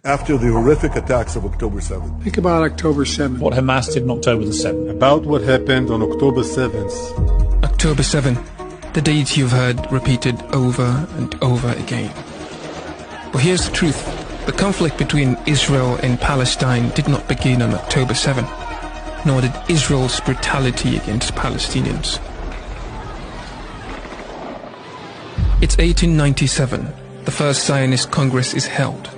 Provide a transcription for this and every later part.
After the horrific attacks of October 7th. Think about October 7th. What Hamas did on October the 7th. About what happened on October 7th. October 7th, the date you've heard repeated over and over again. But here's the truth. The conflict between Israel and Palestine did not begin on October 7th, nor did Israel's brutality against Palestinians. It's 1897. The first Zionist Congress is held.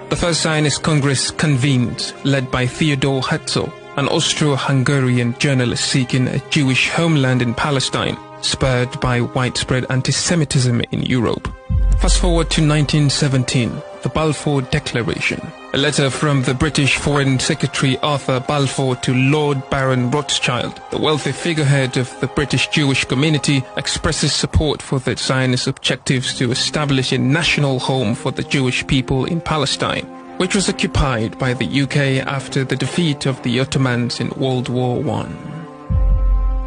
The first Zionist Congress convened, led by Theodor Herzl, an Austro-Hungarian journalist seeking a Jewish homeland in Palestine, spurred by widespread anti-Semitism in Europe. Fast forward to 1917, the Balfour Declaration. A letter from the British Foreign Secretary Arthur Balfour to Lord Baron Rothschild, the wealthy figurehead of the British Jewish community, expresses support for the Zionist objectives to establish a national home for the Jewish people in Palestine, which was occupied by the UK after the defeat of the Ottomans in World War I.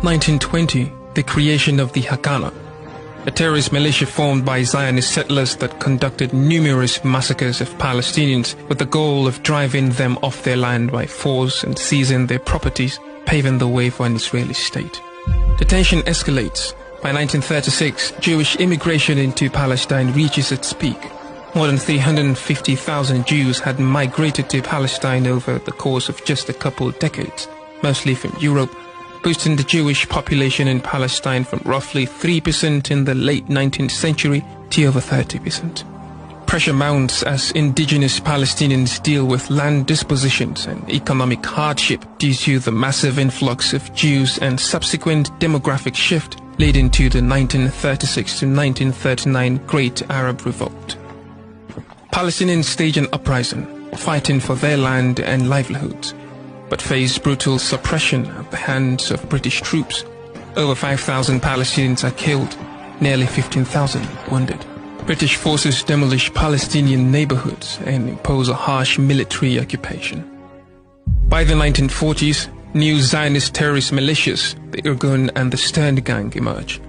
1920, the creation of the Haganah, a terrorist militia formed by Zionist settlers that conducted numerous massacres of Palestinians with the goal of driving them off their land by force and seizing their properties, paving the way for an Israeli state. The tension escalates. By 1936, Jewish immigration into Palestine reaches its peak. More than 350,000 Jews had migrated to Palestine over the course of just a couple of decades, mostly from Europe, boosting the Jewish population in Palestine from roughly 3% in the late 19th century to over 30%. Pressure mounts as indigenous Palestinians deal with land dispositions and economic hardship due to the massive influx of Jews and subsequent demographic shift leading to the 1936 to 1939 Great Arab Revolt. Palestinians stage an uprising, fighting for their land and livelihoods, but face brutal suppression at the hands of British troops. Over 5,000 Palestinians are killed, nearly 15,000 wounded. British forces demolish Palestinian neighborhoods and impose a harsh military occupation. By the 1940s, new Zionist terrorist militias, the Irgun and the Stern Gang, emerge.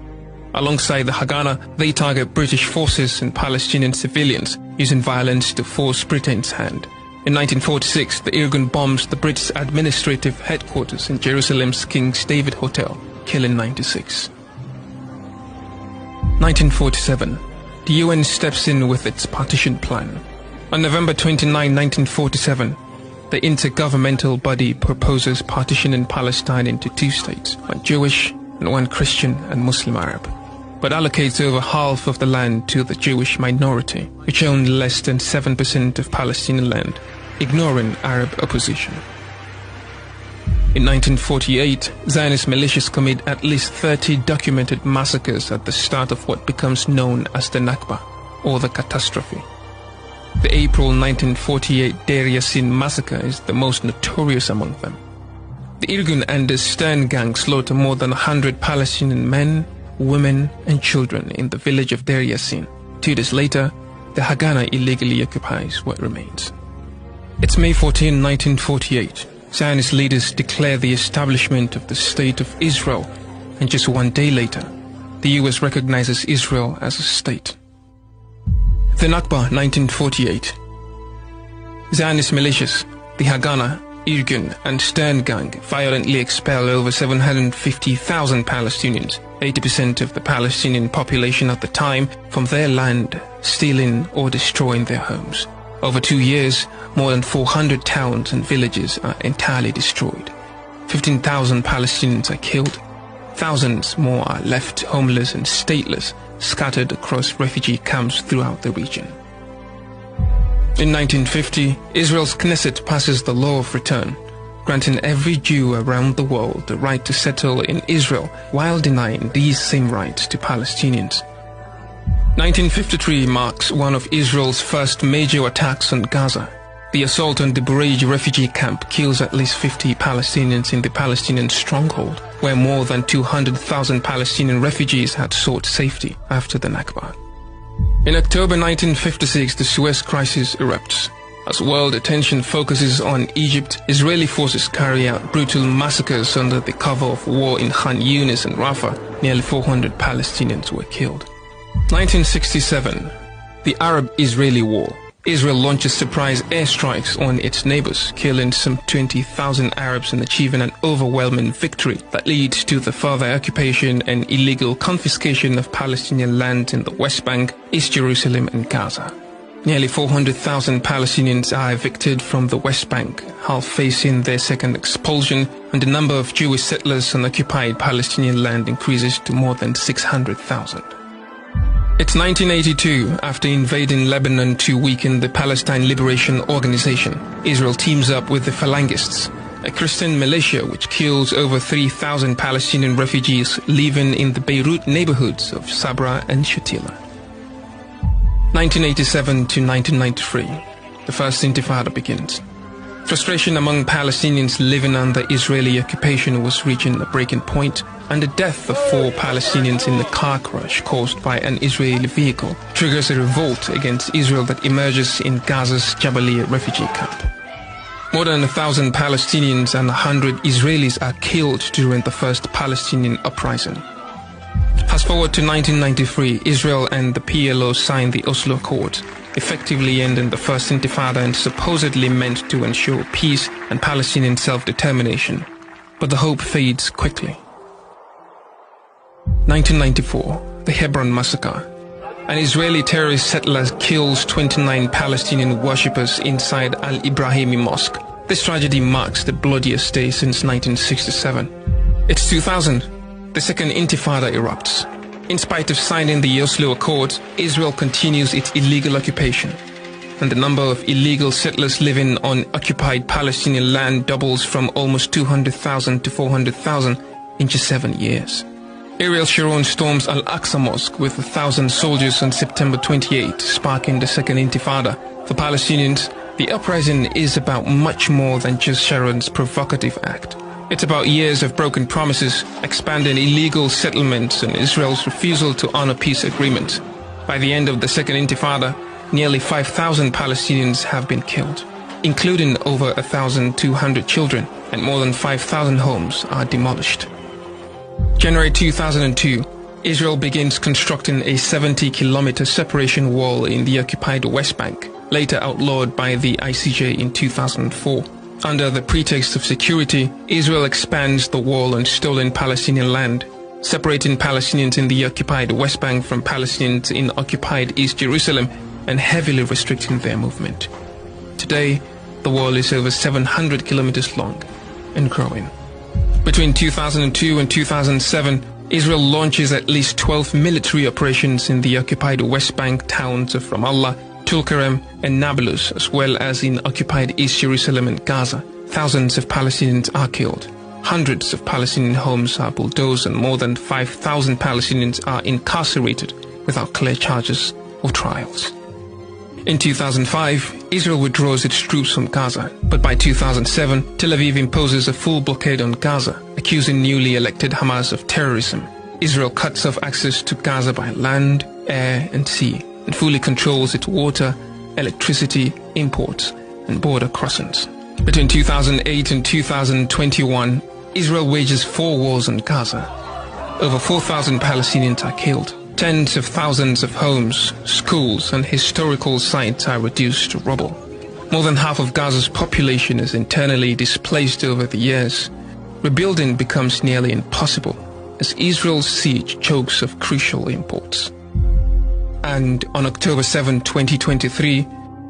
Alongside the Haganah, they target British forces and Palestinian civilians, using violence to force Britain's hand. In 1946, the Irgun bombs the British administrative headquarters in Jerusalem's King's David Hotel, killing 96. 1947, the UN steps in with its partition plan. On November 29, 1947, the intergovernmental body proposes partitioning Palestine into two states, one Jewish and one Christian and Muslim Arab, but allocates over half of the land to the Jewish minority, which owned less than 7% of Palestinian land, ignoring Arab opposition. In 1948, Zionist militias commit at least 30 documented massacres at the start of what becomes known as the Nakba, or the catastrophe. The April 1948 Deir Yassin massacre is the most notorious among them. The Irgun and the Stern Gang slaughter more than 100 Palestinian men, women and children in the village of Deir Yassin. 2 days later, the Haganah illegally occupies what remains. It's May 14, 1948. Zionist leaders declare the establishment of the State of Israel, and just 1 day later, the US recognizes Israel as a state. The Nakba, 1948. Zionist militias, the Haganah, Irgun and Stern Gang violently expel over 750,000 Palestinians, 80% of the Palestinian population at the time, from their land, stealing or destroying their homes. Over 2 years, more than 400 towns and villages are entirely destroyed. 15,000 Palestinians are killed. Thousands more are left homeless and stateless, scattered across refugee camps throughout the region. In 1950, Israel's Knesset passes the law of return, granting every Jew around the world the right to settle in Israel while denying these same rights to Palestinians. 1953 marks one of Israel's first major attacks on Gaza. The assault on the Bureij refugee camp kills at least 50 Palestinians in the Palestinian stronghold, where more than 200,000 Palestinian refugees had sought safety after the Nakba. In October 1956, the Suez Crisis erupts. As world attention focuses on Egypt, Israeli forces carry out brutal massacres under the cover of war in Khan Yunis and Rafah. Nearly 400 Palestinians were killed. 1967, the Arab-Israeli War. Israel launches surprise airstrikes on its neighbors, killing some 20,000 Arabs and achieving an overwhelming victory that leads to the further occupation and illegal confiscation of Palestinian land in the West Bank, East Jerusalem and Gaza. Nearly 400,000 Palestinians are evicted from the West Bank, half facing their second expulsion, and the number of Jewish settlers on occupied Palestinian land increases to more than 600,000. It's 1982. After invading Lebanon to weaken the Palestine Liberation Organization, Israel teams up with the Phalangists, a Christian militia which kills over 3,000 Palestinian refugees living in the Beirut neighborhoods of Sabra and Shatila. 1987 to 1993, the First Intifada begins. Frustration among Palestinians living under Israeli occupation was reaching a breaking point, and the death of 4 Palestinians in the car crash caused by an Israeli vehicle triggers a revolt against Israel that emerges in Gaza's Jabalia refugee camp. More than 1,000 Palestinians and 100 Israelis are killed during the first Palestinian uprising. Fast forward to 1993, Israel and the PLO signed the Oslo Accords, effectively ending the First Intifada and supposedly meant to ensure peace and Palestinian self-determination. But the hope fades quickly. 1994, the Hebron Massacre. An Israeli terrorist settler kills 29 Palestinian worshippers inside Al-Ibrahimi Mosque. This tragedy marks the bloodiest day since 1967. It's 2000. The Second Intifada erupts. In spite of signing the Oslo Accords, Israel continues its illegal occupation, and the number of illegal settlers living on occupied Palestinian land doubles from almost 200,000 to 400,000 in just 7 years. Ariel Sharon storms Al-Aqsa Mosque with 1,000 soldiers on September 28, sparking the Second Intifada. For Palestinians, the uprising is about much more than just Sharon's provocative act. It's about years of broken promises, expanding illegal settlements, and Israel's refusal to honor peace agreements. By the end of the Second Intifada, nearly 5,000 Palestinians have been killed, including over 1,200 children, and more than 5,000 homes are demolished. January 2002, Israel begins constructing a 70-kilometer separation wall in the occupied West Bank, later outlawed by the ICJ in 2004. Under the pretext of security, Israel expands the wall on stolen Palestinian land, separating Palestinians in the occupied West Bank from Palestinians in occupied East Jerusalem and heavily restricting their movement. Today, the wall is over 700 kilometers long and growing. Between 2002 and 2007, Israel launches at least 12 military operations in the occupied West Bank towns of Ramallah, Tulkarem and Nablus, as well as in occupied East Jerusalem and Gaza. Thousands of Palestinians are killed. Hundreds of Palestinian homes are bulldozed, and more than 5,000 Palestinians are incarcerated without clear charges or trials. In 2005, Israel withdraws its troops from Gaza, but by 2007, Tel Aviv imposes a full blockade on Gaza, accusing newly elected Hamas of terrorism. Israel cuts off access to Gaza by land, air and sea, and fully controls its water, electricity, imports, and border crossings. Between 2008 and 2021, Israel wages 4 wars on Gaza. Over 4,000 Palestinians are killed. Tens of thousands of homes, schools, and historical sites are reduced to rubble. More than half of Gaza's population is internally displaced over the years. Rebuilding becomes nearly impossible as Israel's siege chokes off crucial imports. And on October 7, 2023,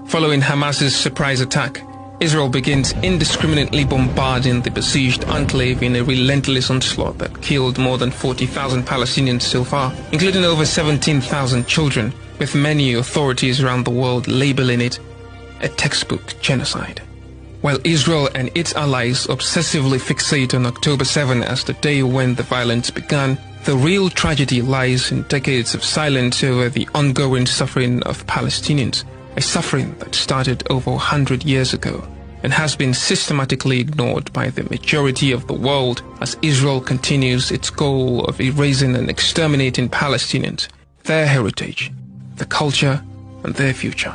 following Hamas's surprise attack, Israel begins indiscriminately bombarding the besieged enclave in a relentless onslaught that killed more than 40,000 Palestinians so far, including over 17,000 children, with many authorities around the world labeling it a textbook genocide. While Israel and its allies obsessively fixate on October 7 as the day when the violence began, the real tragedy lies in decades of silence over the ongoing suffering of Palestinians, a suffering that started over 100 years ago and has been systematically ignored by the majority of the world as Israel continues its goal of erasing and exterminating Palestinians, their heritage, their culture, and their future.